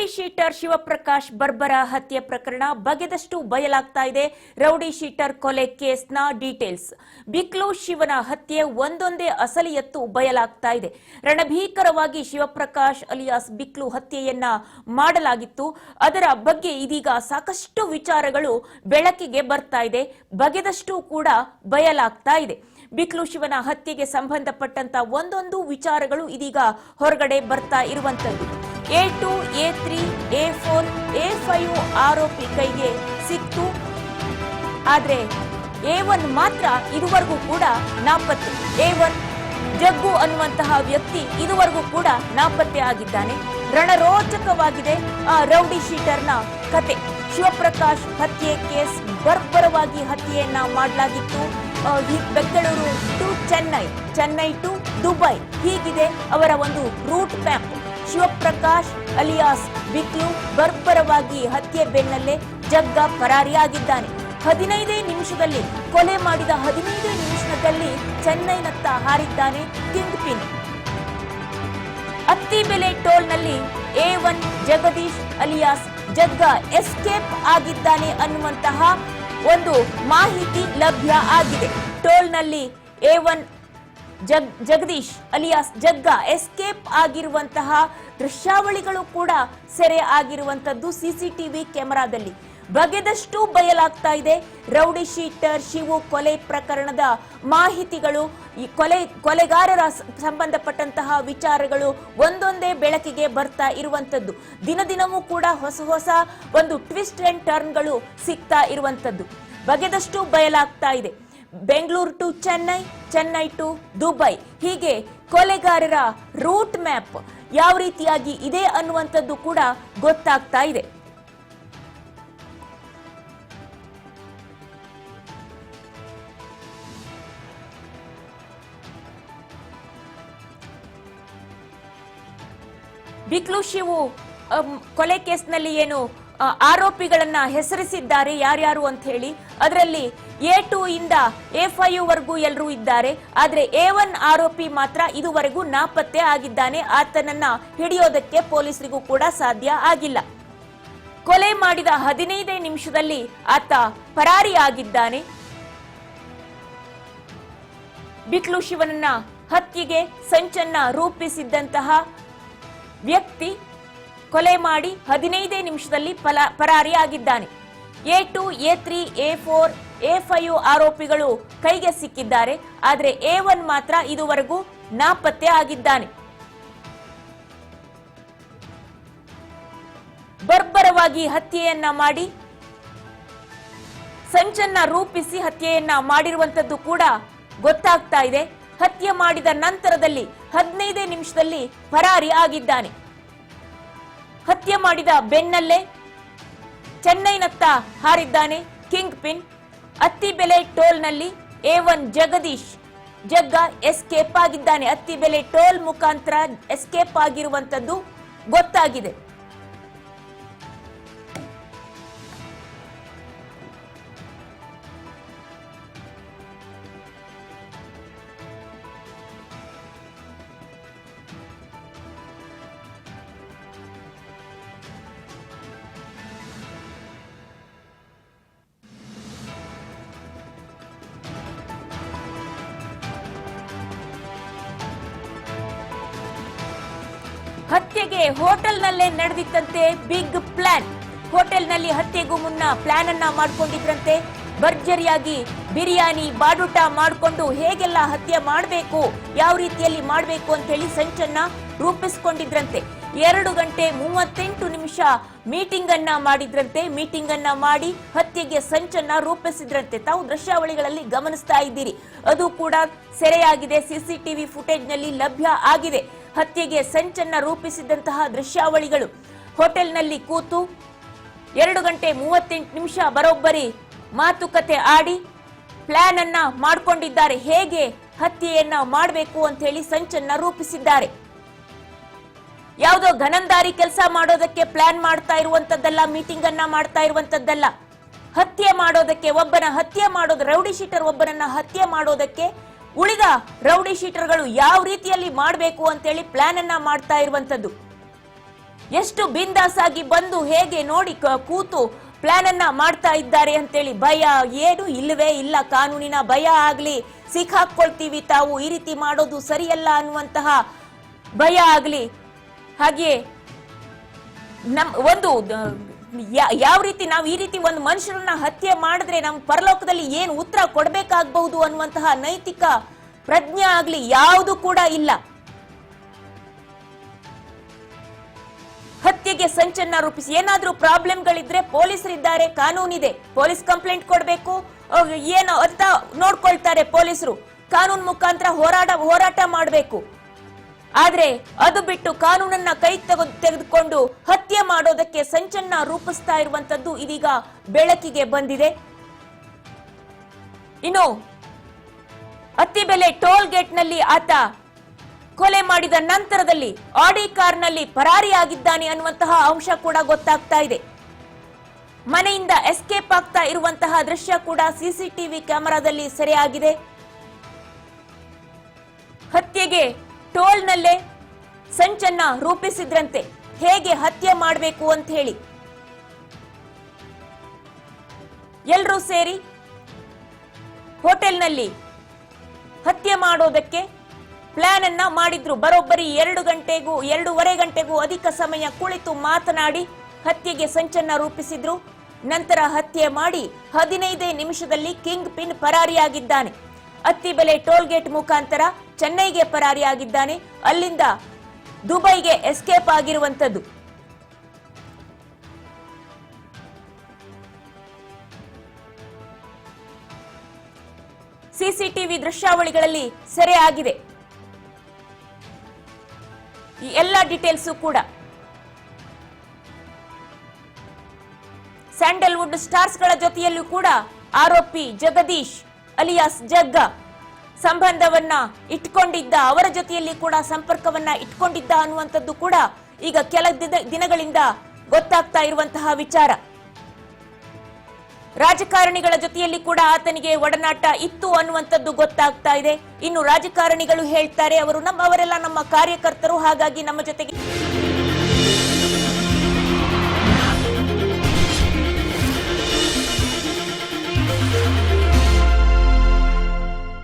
Rowdy sheeter Shivaprakash ಬರ್ಬರ ಹತ್ಯೆ ಪ್ರಕರಣ ಬಗೆದಷ್ಟು ಬಯಲಾಗ್ತಾ ಇದೆ. ರೌಡಿ ಶೀಟರ್ ಕೊಲೆ ಕೇಸ್ನ ಡೀಟೇಲ್ಸ್, ಬಿಕ್ಲು ಶಿವನ ಹತ್ಯೆ ಒಂದೊಂದೇ ಅಸಲಿ ಎತ್ತು ಬಯಲಾಗ್ತಾ ಇದೆ. ರಣಭೀಕರವಾಗಿ ಶಿವಪ್ರಕಾಶ್ ಅಲಿಯಾಸ್ ಬಿಕ್ಲು ಹತ್ಯೆಯನ್ನ ಮಾಡಲಾಗಿತ್ತು. ಅದರ ಬಗ್ಗೆ ಇದೀಗ ಸಾಕಷ್ಟು ವಿಚಾರಗಳು ಬೆಳಕಿಗೆ ಬರ್ತಾ ಇದೆ, ಬಗೆದಷ್ಟು ಕೂಡ ಬಯಲಾಗ್ತಾ ಇದೆ. ಬಿಕ್ಲು ಶಿವನ ಹತ್ಯೆಗೆ ಸಂಬಂಧಪಟ್ಟಂತ ಒಂದೊಂದು ವಿಚಾರಗಳು ಇದೀಗ ಹೊರಗಡೆ ಬರ್ತಾ ಇರುವಂತದ್ದು. A2, A3, A4, A5 ಆರೋಪಿ ಕೈಗೆ ಸಿಕ್ತು. ಆದ್ರೆ A1 ಮಾತ್ರ ಇದುವರೆಗೂ ಕೂಡ ನಾಪತ್ತೆ. A1 ಜಗ್ಗು ಅನ್ನುವಂತಹ ವ್ಯಕ್ತಿ ಇದುವರೆಗೂ ಕೂಡ ನಾಪತ್ತೆ ಆಗಿದ್ದಾನೆ. ರಣರೋಚಕವಾಗಿದೆ ಆ ರೌಡಿ ಶೀಟರ್ನ ಕತೆ. ಶಿವಪ್ರಕಾಶ್ ಹತ್ಯೆ ಕೇಸ್ ಬರ್ಬರವಾಗಿ ಹತ್ಯೆಯನ್ನ ಮಾಡಲಾಗಿತ್ತು. Bengaluru to Chennai, Chennai to Dubai, ಹೀಗಿದೆ ಅವರ ಒಂದು route map. Shivaprakash alias Biklu ಬರ್ಬರವಾಗಿ ಹತ್ಯೆ ಬೆನ್ನಲ್ಲೇ ಜಗ್ಗ ಪರಾರಿಯಾಗಿದ್ದಾನೆ. 15 ನಿಮಿಷದಲ್ಲಿ ಕೊಲೆ ಮಾಡಿದ 15 ನಿಮಿಷದಲ್ಲಿ ಚೆನ್ನೈನತ್ತ ಹಾರಿದ್ದಾನೆ ಕಿಂಗ್ ಪಿನ್. ಅತ್ತಿಬೆಲೆ ಟೋಲ್ನಲ್ಲಿ A1 Jagadish alias Jagga escape ಆಗಿದ್ದಾನೆ ಅನ್ನುವಂತಹ ಒಂದು ಮಾಹಿತಿ ಲಭ್ಯ ಆಗಿದೆ. ಟೋಲ್ನಲ್ಲಿ A1 Jagadish alias Jagga escape ಆಗಿರುವಂತಹ ದೃಶ್ಯಾವಳಿಗಳು ಕೂಡ ಸೆರೆ ಆಗಿರುವಂತದ್ದು ಸಿಸಿಟಿವಿ ಕ್ಯಾಮೆರಾದಲ್ಲಿ. ಬಗೆದಷ್ಟು ಬಯಲಾಗ್ತಾ ಇದೆ. ರೌಡಿ ಶೀಟರ್ ಶಿವು ಕೊಲೆ ಪ್ರಕರಣದ ಮಾಹಿತಿಗಳು, ಈ ಕೊಲೆಗಾರರ ಸಂಬಂಧಪಟ್ಟಂತಹ ವಿಚಾರಗಳು ಒಂದೊಂದೇ ಬೆಳಕಿಗೆ ಬರ್ತಾ ಇರುವಂತದ್ದು. ದಿನದಿನವೂ ಕೂಡ ಹೊಸ ಒಂದು ಟ್ವಿಸ್ಟ್ ಅಂಡ್ ಟರ್ನ್ಗಳು ಸಿಗ್ತಾ ಇರುವಂತದ್ದು. ಬಗೆದಷ್ಟು ಬಯಲಾಗ್ತಾ ಇದೆ. Bengaluru to Chennai, Chennai to Dubai, ಹೀಗೆ ಕೊಲೆಗಾರರ ರೂಟ್ ಮ್ಯಾಪ್ ಯಾವ ರೀತಿಯಾಗಿ ಇದೆ ಅನ್ನುವಂಥದ್ದು ಕೂಡ ಗೊತ್ತಾಗ್ತಾ ಇದೆ. ಬಿಕ್ಲು ಶಿವು ಕೊಲೆ ಕೇಸ್ನಲ್ಲಿ ಏನು ಆರೋಪಿಗಳನ್ನ ಹೆಸರಿಸಿದ್ದಾರೆ ಯಾರ್ಯಾರು ಅಂತ ಹೇಳಿ, ಅದರಲ್ಲಿ A2 ಇಂದ A5 ವರೆಗೂ ಎಲ್ಲರೂ ಇದ್ದಾರೆ. ಆದ್ರೆ A1 ಆರೋಪಿ ಮಾತ್ರ ಇದುವರೆಗೂ ನಾಪತ್ತೆ ಆಗಿದ್ದಾನೆ. ಆತನನ್ನ ಹಿಡಿಯೋದಕ್ಕೆ ಪೊಲೀಸರಿಗೂ ಕೂಡ ಸಾಧ್ಯ ಆಗಿಲ್ಲ. ಕೊಲೆ ಮಾಡಿದ 15 ನಿಮಿಷದಲ್ಲಿ ಆತ ಪರಾರಿಯಾಗಿದ್ದಾನೆ. ಬಿಕ್ಲು ಶಿವನನ್ನ ಹತ್ಯೆಗೆ ಸಂಚನ್ನ ರೂಪಿಸಿದ್ದಂತಹ ವ್ಯಕ್ತಿ ಕೊಲೆ ಮಾಡಿ 15 ನಿಮಿಷದಲ್ಲಿ ಪರಾರಿಯಾಗಿದ್ದಾನೆ. A2, A3, A4, A5 ಆರೋಪಿಗಳು ಕೈಗೆ ಸಿಕ್ಕಿದ್ದಾರೆ. ಆದರೆ A1 ಮಾತ್ರ ಇದುವರೆಗೂ ನಾಪತ್ತೆ ಆಗಿದ್ದಾನೆ. ಬರ್ಬರವಾಗಿ ಹತ್ಯೆಯನ್ನ ಮಾಡಿ ಸಂಚನ್ನ ರೂಪಿಸಿ ಹತ್ಯೆಯನ್ನ ಮಾಡಿರುವಂತದ್ದು ಕೂಡ ಗೊತ್ತಾಗ್ತಾ ಇದೆ. ಹತ್ಯೆ ಮಾಡಿದ ನಂತರದಲ್ಲಿ 15 ನಿಮಿಷದಲ್ಲಿ ಪರಾರಿ ಆಗಿದ್ದಾನೆ. ಹತ್ಯೆ ಮಾಡಿದ ಬೆನ್ನಲ್ಲೇ ಚೆನ್ನೈನತ್ತ ಹಾರಿದ್ದಾನೆ ಕಿಂಗ್ ಪಿನ್. ಅತ್ತಿಬೆಲೆ ಟೋಲ್ನಲ್ಲಿ A1 ಜಗದೀಶ್ ಜಗ್ಗ ಎಸ್ಕೇಪ್ ಆಗಿದ್ದಾನೆ. ಅತ್ತಿಬೆಲೆ ಟೋಲ್ ಮುಖಾಂತರ ಎಸ್ಕೇಪ್ ಆಗಿರುವಂತದ್ದು ಗೊತ್ತಾಗಿದೆ. ಹತ್ಯೆಗೆ ಹೋಟೆಲ್ನಲ್ಲೇ ನಡೆದಿತ್ತಂತೆ ಬಿಗ್ ಪ್ಲಾನ್. ಹೋಟೆಲ್ನಲ್ಲಿ ಹತ್ಯೆಗೂ ಮುನ್ನ ಪ್ಲಾನ್ ಅನ್ನ ಮಾಡಿಕೊಂಡಿದ್ರಂತೆ. ಭರ್ಜರಿಯಾಗಿ ಬಿರಿಯಾನಿ ಬಾಡೂಟ ಮಾಡಿಕೊಂಡು ಹೇಗೆಲ್ಲ ಹತ್ಯೆ ಮಾಡಬೇಕು, ಯಾವ ರೀತಿಯಲ್ಲಿ ಮಾಡಬೇಕು ಅಂತ ಹೇಳಿ ಸಂಚನ್ನ ರೂಪಿಸಿಕೊಂಡಿದ್ರಂತೆ. 2 ಗಂಟೆ 38 ನಿಮಿಷ ಮೀಟಿಂಗ್ ಅನ್ನ ಮಾಡಿದ್ರಂತೆ. ಮೀಟಿಂಗ್ ಅನ್ನ ಮಾಡಿ ಹತ್ಯೆಗೆ ಸಂಚನ್ನ ರೂಪಿಸಿದ್ರಂತೆ. ತಾವು ದೃಶ್ಯಾವಳಿಗಳಲ್ಲಿ ಗಮನಿಸ್ತಾ ಇದ್ದೀರಿ, ಅದು ಕೂಡ ಸೆರೆಯಾಗಿದೆ, ಸಿಸಿಟಿವಿ ಫುಟೇಜ್ ನಲ್ಲಿ ಲಭ್ಯ ಆಗಿದೆ. ಹತ್ಯೆಗೆ ಸಂಚನ್ನ ರೂಪಿಸಿದಂತಹ ದೃಶ್ಯಾವಳಿಗಳು. ಹೋಟೆಲ್ನಲ್ಲಿ ಕೂತು 2 ಗಂಟೆ 38 ನಿಮಿಷ ಬರೋಬ್ಬರಿ ಮಾತುಕತೆ ಆಡಿ ಪ್ಲಾನ್ ಅನ್ನ ಮಾಡಿಕೊಂಡಿದ್ದಾರೆ. ಹೇಗೆ ಹತ್ಯೆಯನ್ನ ಮಾಡಬೇಕು ಅಂತ ಹೇಳಿ ಸಂಚನ್ನ ರೂಪಿಸಿದ್ದಾರೆ. ಯಾವುದೋ ಘನಂದಾರಿ ಕೆಲಸ ಮಾಡೋದಕ್ಕೆ ಪ್ಲಾನ್ ಮಾಡ್ತಾ ಇರುವಂತದ್ದಲ್ಲ, ಮೀಟಿಂಗ್ ಅನ್ನ ಮಾಡ್ತಾ ಇರುವಂತದ್ದಲ್ಲ. ಹತ್ಯೆ ಮಾಡೋದಕ್ಕೆ, ಒಬ್ಬನ ಹತ್ಯೆ ಮಾಡೋದು, ರೌಡಿ ಶೀಟರ್ ಒಬ್ಬನನ್ನ ಹತ್ಯೆ ಮಾಡೋದಕ್ಕೆ ಉಳಿದ ರೌಡಿ ಶೀಟರ್ಗಳು ಯಾವ ರೀತಿಯಲ್ಲಿ ಮಾಡಬೇಕು ಅಂತ ಹೇಳಿ ಪ್ಲಾನ್ ಅನ್ನ ಮಾಡ್ತಾ ಇರುವಂತದ್ದು. ಎಷ್ಟು ಬಿಂದಾಸ್ ಆಗಿ ಬಂದು ಹೇಗೆ ನೋಡಿ ಕೂತು ಪ್ಲಾನ್ ಅನ್ನ ಮಾಡ್ತಾ ಇದ್ದಾರೆ ಅಂತೇಳಿ. ಭಯ ಏನು ಇಲ್ಲವೇ ಇಲ್ಲ, ಕಾನೂನಿನ ಭಯ ಆಗ್ಲಿ, ಸಿಕ್ಕಾಕೊಳ್ತೀವಿ ತಾವು ಈ ರೀತಿ ಮಾಡೋದು ಸರಿಯಲ್ಲ ಅನ್ನುವಂತಹ ಭಯ ಆಗ್ಲಿ, ಹಾಗೆ ಯಾವ ರೀತಿ ನಾವು ಈ ರೀತಿ ಒಂದು ಮನುಷ್ಯರನ್ನ ಹತ್ಯೆ ಮಾಡಿದ್ರೆ ನಮ್ಮ ಪರಲೋಕದಲ್ಲಿ ಏನು ಉತ್ತರ ಕೊಡಬೇಕಾಗಬಹುದು ಅನ್ನುವಂತಹ ನೈತಿಕ ಪ್ರಜ್ಞೆ ಆಗ್ಲಿ ಯಾವುದು ಕೂಡ ಇಲ್ಲ. ಹತ್ಯೆಗೆ ಸಂಚನ್ನ ರೂಪಿಸಿ ಏನಾದ್ರೂ ಪ್ರಾಬ್ಲಮ್ಗಳಿದ್ರೆ ಪೊಲೀಸರಿದ್ದಾರೆ, ಕಾನೂನಿದೆ, ಪೊಲೀಸ್ ಕಂಪ್ಲೇಂಟ್ ಕೊಡಬೇಕು, ಏನು ಅಂತ ನೋಡ್ಕೊಳ್ತಾರೆ ಪೊಲೀಸರು, ಕಾನೂನು ಮುಖಾಂತರ ಹೋರಾಟ ಮಾಡಬೇಕು. ಆದ್ರೆ ಅದು ಬಿಟ್ಟು ಕಾನೂನನ್ನ ಕೈ ತೆಗೆದುಕೊಂಡು ಹತ್ಯೆ ಮಾಡೋದಕ್ಕೆ ಸಂಚನ್ನ ರೂಪಿಸ್ತಾ ಇರುವಂತದ್ದು ಇದೀಗ ಬೆಳಕಿಗೆ ಬಂದಿದೆ. ಇನ್ನು ಅತ್ತಿಬೆಲೆ ಟೋಲ್ ಗೇಟ್ ನಲ್ಲಿ ಆತ ಕೊಲೆ ಮಾಡಿದ ನಂತರದಲ್ಲಿ ಆಡಿ ಕಾರ್ನಲ್ಲಿ ಪರಾರಿಯಾಗಿದ್ದಾನೆ ಅನ್ನುವಂತಹ ಅಂಶ ಕೂಡ ಗೊತ್ತಾಗ್ತಾ ಇದೆ. ಮನೆಯಿಂದ ಎಸ್ಕೇಪ್ ಆಗ್ತಾ ಇರುವಂತಹ ದೃಶ್ಯ ಕೂಡ ಸಿಸಿಟಿವಿ ಕ್ಯಾಮೆರಾದಲ್ಲಿ ಸೆರೆಯಾಗಿದೆ. ಹತ್ಯೆಗೆ ಟೋಲ್ನಲ್ಲೇ ಸಂಚನ್ನ ರೂಪಿಸಿದ್ರಂತೆ, ಹೇಗೆ ಹತ್ಯೆ ಮಾಡಬೇಕು ಅಂತ ಹೇಳಿ ಎಲ್ಲರೂ ಸೇರಿ ಹೋಟೆಲ್ನಲ್ಲಿ ಹತ್ಯೆ ಮಾಡೋದಕ್ಕೆ ಪ್ಲಾನ್ ಅನ್ನ ಮಾಡಿದ್ರು. ಬರೋಬ್ಬರಿ 2.5 ಗಂಟೆಗೂ ಅಧಿಕ ಸಮಯ ಕುಳಿತು ಮಾತನಾಡಿ ಹತ್ಯೆಗೆ ಸಂಚನ್ನ ರೂಪಿಸಿದ್ರು. ನಂತರ ಹತ್ಯೆ ಮಾಡಿ 15 ನಿಮಿಷದಲ್ಲಿ ಕಿಂಗ್ ಪಿನ್ ಪರಾರಿಯಾಗಿದ್ದಾನೆ. ಅತ್ತಿಬೆಲೆ ಟೋಲ್ ಗೇಟ್ ಮುಖಾಂತರ ಚೆನ್ನೈಗೆ ಪರಾರಿಯಾಗಿದ್ದಾನೆ, ಅಲ್ಲಿಂದ ದುಬೈಗೆ ಎಸ್ಕೇಪ್ ಆಗಿರುವಂತದ್ದು. ಸಿಸಿಟಿವಿ ದೃಶ್ಯಾವಳಿಗಳಲ್ಲಿ ಸೆರೆ ಆಗಿದೆ ಈ ಎಲ್ಲ ಡೀಟೇಲ್ಸ್ ಕೂಡ. ಸ್ಯಾಂಡಲ್ವುಡ್ ಸ್ಟಾರ್ಸ್ ಗಳ ಜೊತೆಯಲ್ಲೂ ಕೂಡ ಆರೋಪಿ ಜಗದೀಶ್ ಅಲಿಯಾಸ್ ಜಗ್ಗ ಸಂಬಂಧವನ್ನ ಇಟ್ಕೊಂಡಿದ್ದ, ಅವರ ಜೊತೆಯಲ್ಲಿ ಕೂಡ ಸಂಪರ್ಕವನ್ನ ಇಟ್ಕೊಂಡಿದ್ದ ಅನ್ನುವಂಥದ್ದು ಕೂಡ ಈಗ ಕೆಲ ದಿನಗಳಿಂದ ಗೊತ್ತಾಗ್ತಾ ಇರುವಂತಹ ವಿಚಾರ. ರಾಜಕಾರಣಿಗಳ ಜೊತೆಯಲ್ಲಿ ಕೂಡ ಆತನಿಗೆ ಒಡನಾಟ ಇತ್ತು ಅನ್ನುವಂಥದ್ದು ಗೊತ್ತಾಗ್ತಾ ಇದೆ. ಇನ್ನು ರಾಜಕಾರಣಿಗಳು ಹೇಳ್ತಾರೆ ಅವರೆಲ್ಲ ನಮ್ಮ ಕಾರ್ಯಕರ್ತರು, ಹಾಗಾಗಿ ನಮ್ಮ ಜೊತೆಗೆ